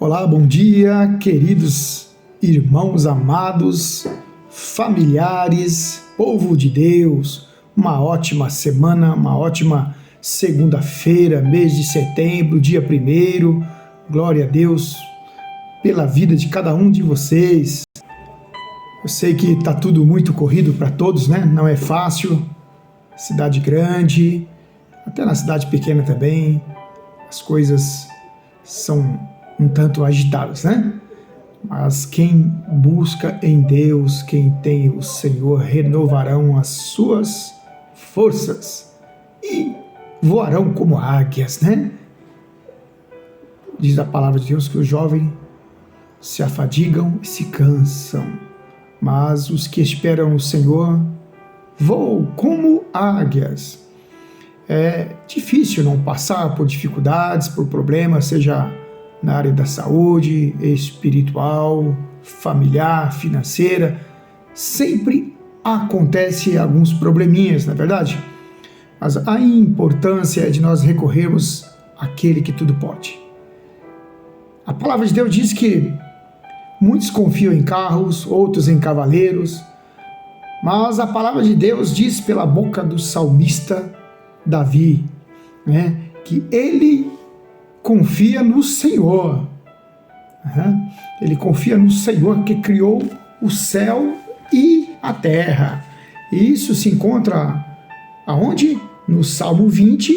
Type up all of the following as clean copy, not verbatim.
Olá, bom dia, queridos irmãos amados, familiares, povo de Deus. Uma ótima semana, uma ótima segunda-feira, mês de setembro, dia 1º. Glória a Deus pela vida de cada um de vocês. Eu sei que está tudo muito corrido para todos, né? Não é fácil. Cidade grande, até na cidade pequena também, as coisas são um tanto agitadas, né? Mas quem busca em Deus, quem tem o Senhor, renovarão as suas forças e voarão como águias, né? Diz a palavra de Deus que os jovens se afadigam e se cansam, mas os que esperam o Senhor voam como águias. É difícil não passar por dificuldades, por problemas, seja na área da saúde, espiritual, familiar, financeira. Sempre acontece alguns probleminhas, não é verdade? Mas a importância é de nós recorrermos àquele que tudo pode. A palavra de Deus diz que muitos confiam em carros, outros em cavaleiros, mas a palavra de Deus diz pela boca do salmista Davi, né, que ele confia no Senhor. Ele confia no Senhor que criou o céu e a terra. E isso se encontra aonde? No Salmo 20,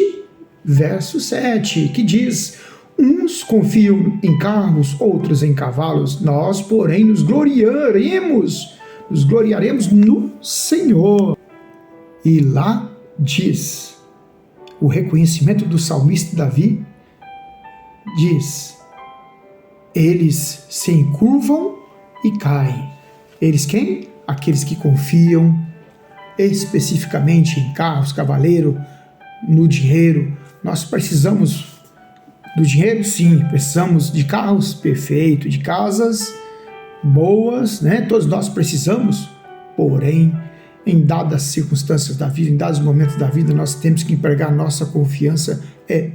verso 7, que diz: uns confiam em carros, outros em cavalos, nós, porém, nos gloriaremos no Senhor. E lá diz, o reconhecimento do salmista Davi diz: eles se encurvam e caem. Eles quem? Aqueles que confiam especificamente em carros, cavaleiro, no dinheiro. Nós precisamos do dinheiro? Sim. Precisamos de carros? Perfeito. De casas boas, né? Todos nós precisamos, porém, em dadas circunstâncias da vida, em dados momentos da vida, nós temos que empregar nossa confiança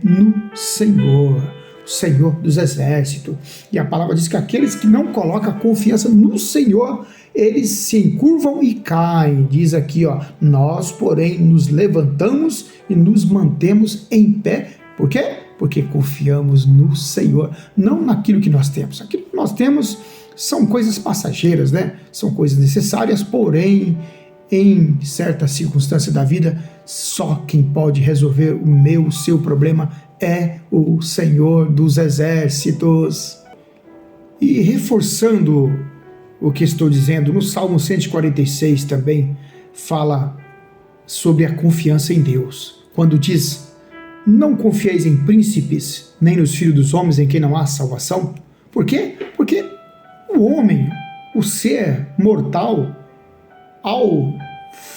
no Senhor, o Senhor dos exércitos. E a palavra diz que aqueles que não colocam a confiança no Senhor, eles se encurvam e caem. Diz aqui, nós, porém, nos levantamos e nos mantemos em pé. Por quê? Porque confiamos no Senhor, não naquilo que nós temos. Aquilo que nós temos são coisas passageiras, né? São coisas necessárias, porém, em certa circunstância da vida, só quem pode resolver o seu problema é o Senhor dos exércitos. E reforçando o que estou dizendo, no Salmo 146 também fala sobre a confiança em Deus. Quando diz: não confieis em príncipes, nem nos filhos dos homens em quem não há salvação. Por quê? Porque o homem, o ser mortal, ao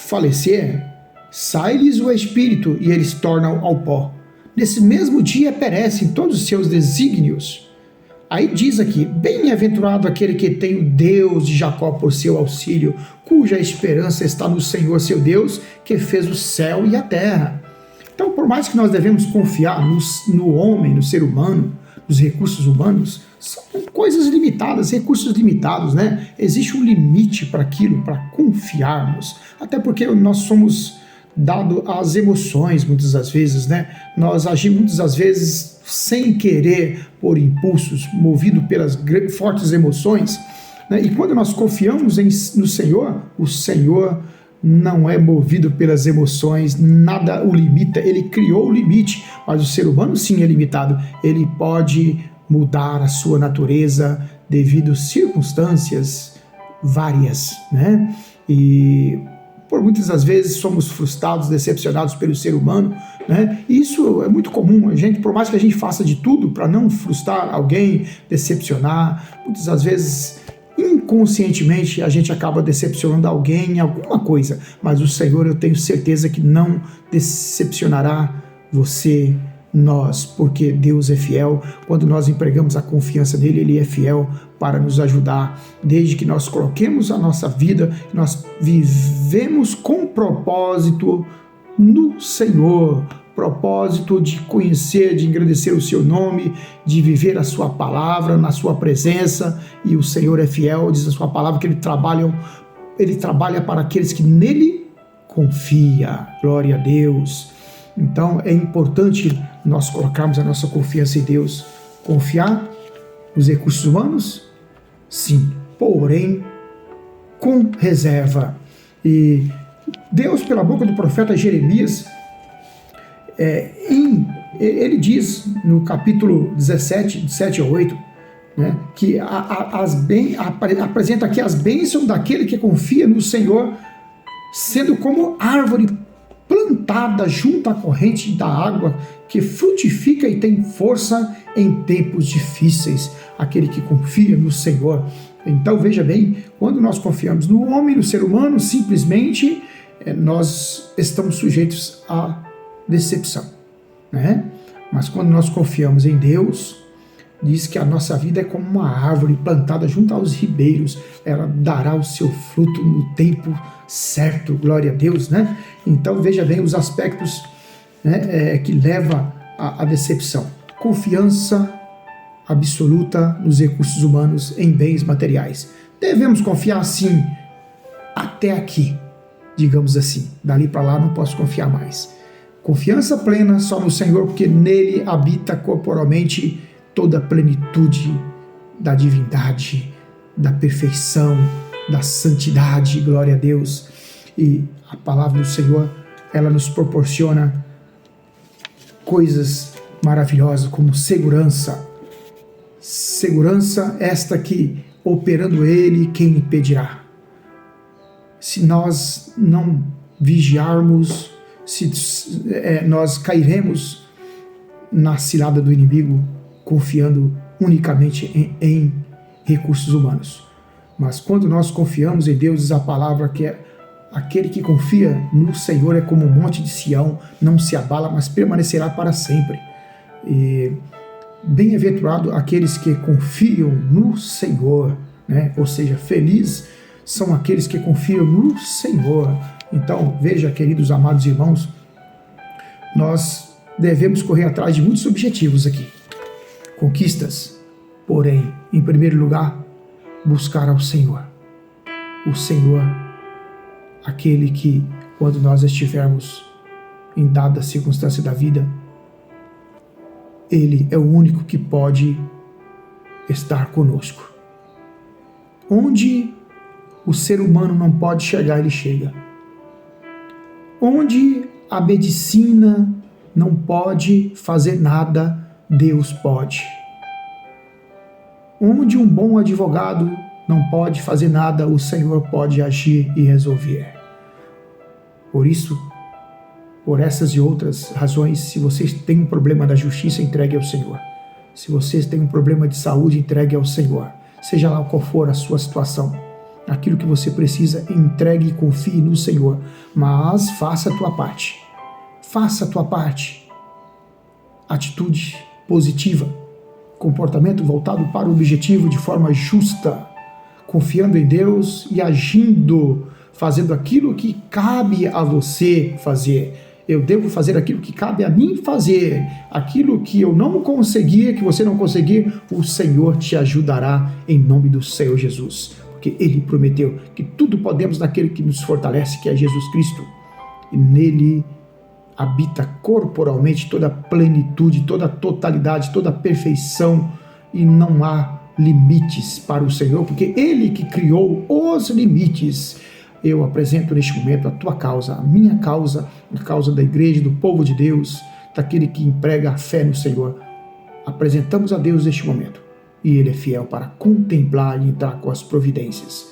falecer, sai-lhes o espírito e eles tornam ao pó. Nesse mesmo dia perecem todos os seus desígnios. Aí diz aqui: bem-aventurado aquele que tem o Deus de Jacó por seu auxílio, cuja esperança está no Senhor seu Deus, que fez o céu e a terra. Então, por mais que nós devemos confiar no homem, no ser humano, nos recursos humanos, são coisas limitadas, recursos limitados, né? Existe um limite para aquilo, para confiarmos. Até porque nós somos dados às emoções, muitas das vezes, né? Nós agimos muitas das vezes sem querer, por impulsos, movido pelas fortes emoções, né? E quando nós confiamos no Senhor, o Senhor não é movido pelas emoções, nada o limita. Ele criou o limite, mas o ser humano sim é limitado. Ele pode mudar a sua natureza devido a circunstâncias várias, né? E por muitas das vezes somos frustrados, decepcionados pelo ser humano, né? Isso é muito comum. A gente, por mais que a gente faça de tudo para não frustrar alguém, decepcionar, muitas das vezes inconscientemente a gente acaba decepcionando alguém em alguma coisa, mas o Senhor, eu tenho certeza que não decepcionará você, nós, porque Deus é fiel. Quando nós empregamos a confiança nele, ele é fiel para nos ajudar, desde que nós coloquemos a nossa vida, nós vivemos com propósito no Senhor, propósito de conhecer, de engrandecer o seu nome, de viver a sua palavra, na sua presença, e o Senhor é fiel, diz a sua palavra que Ele trabalha para aqueles que nele confiam. Glória a Deus. Então é importante nós colocarmos a nossa confiança em Deus. Confiar nos recursos humanos? Sim, porém com reserva. E Deus, pela boca do profeta Jeremias, ele diz no capítulo 17, de 7 a 8, né, que apresenta aqui as bênçãos daquele que confia no Senhor, sendo como árvore plantada junto à corrente da água, que frutifica e tem força em tempos difíceis. Aquele que confia no Senhor. Então veja bem, quando nós confiamos no homem, no ser humano, simplesmente nós estamos sujeitos à decepção, né? Mas quando nós confiamos em Deus, diz que a nossa vida é como uma árvore plantada junto aos ribeiros, ela dará o seu fruto no tempo certo, glória a Deus, né? Então veja bem os aspectos, né, que leva à decepção. Confiança absoluta nos recursos humanos, em bens materiais. Devemos confiar sim, até aqui, digamos assim. Dali para lá não posso confiar mais. Confiança plena só no Senhor, porque nele habita corporalmente toda a plenitude da divindade, da perfeição, da santidade, glória a Deus. E a palavra do Senhor, ela nos proporciona coisas maravilhosas como segurança. Segurança esta que, operando Ele, quem impedirá? Se nós não vigiarmos, nós cairemos na cilada do inimigo, confiando unicamente em recursos humanos. Mas quando nós confiamos em Deus, diz a palavra que aquele que confia no Senhor é como um monte de Sião, não se abala, mas permanecerá para sempre. E bem-aventurado aqueles que confiam no Senhor, né? Ou seja, felizes são aqueles que confiam no Senhor. Então, veja, queridos amados irmãos, nós devemos correr atrás de muitos objetivos aqui, conquistas, porém, em primeiro lugar, buscar ao Senhor. O Senhor, aquele que, quando nós estivermos em dada circunstância da vida, Ele é o único que pode estar conosco. Onde o ser humano não pode chegar, Ele chega. Onde a medicina não pode fazer nada, Deus pode. Onde um bom advogado não pode fazer nada, o Senhor pode agir e resolver. Por isso, por essas e outras razões, se vocês têm um problema da justiça, entregue ao Senhor. Se vocês têm um problema de saúde, entregue ao Senhor. Seja lá qual for a sua situação, aquilo que você precisa, entregue e confie no Senhor. Mas faça a tua parte. Faça a tua parte. Atitude positiva. Comportamento voltado para o objetivo de forma justa. Confiando em Deus e agindo, fazendo aquilo que cabe a você fazer. Eu devo fazer aquilo que cabe a mim fazer. Aquilo que eu não conseguir, que você não conseguir, o Senhor te ajudará em nome do Senhor Jesus. Porque Ele prometeu que tudo podemos naquele que nos fortalece, que é Jesus Cristo. E nele habita corporalmente toda a plenitude, toda a totalidade, toda a perfeição. E não há limites para o Senhor, porque Ele que criou os limites. Eu apresento neste momento a tua causa, a minha causa, a causa da igreja, do povo de Deus, daquele que emprega a fé no Senhor. Apresentamos a Deus neste momento e Ele é fiel para contemplar e entrar com as providências.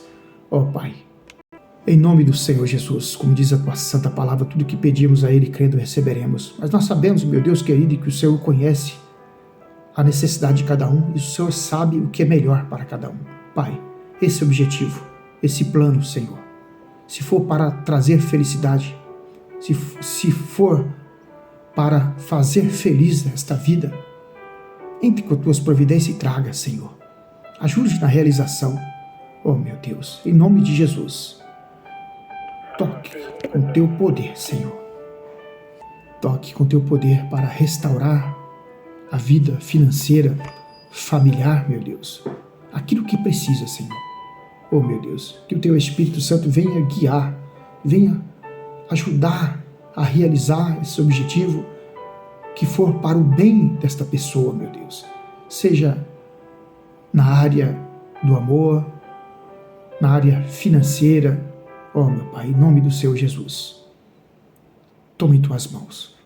Ó Pai, em nome do Senhor Jesus, como diz a tua santa palavra, tudo que pedimos a Ele, crendo, receberemos. Mas nós sabemos, meu Deus querido, que o Senhor conhece a necessidade de cada um e o Senhor sabe o que é melhor para cada um. Pai, esse objetivo, esse plano, Senhor, se for para trazer felicidade, se for para fazer feliz esta vida, entre com as tuas providências e traga, Senhor. Ajude na realização. Oh, meu Deus, em nome de Jesus, toque com teu poder, Senhor. Toque com teu poder para restaurar a vida financeira, familiar, meu Deus. Aquilo que precisa, Senhor. Oh, meu Deus, que o teu Espírito Santo venha guiar, venha ajudar a realizar esse objetivo que for para o bem desta pessoa, meu Deus. Seja na área do amor, na área financeira. Oh, meu Pai, em nome do Senhor Jesus, tome em tuas mãos.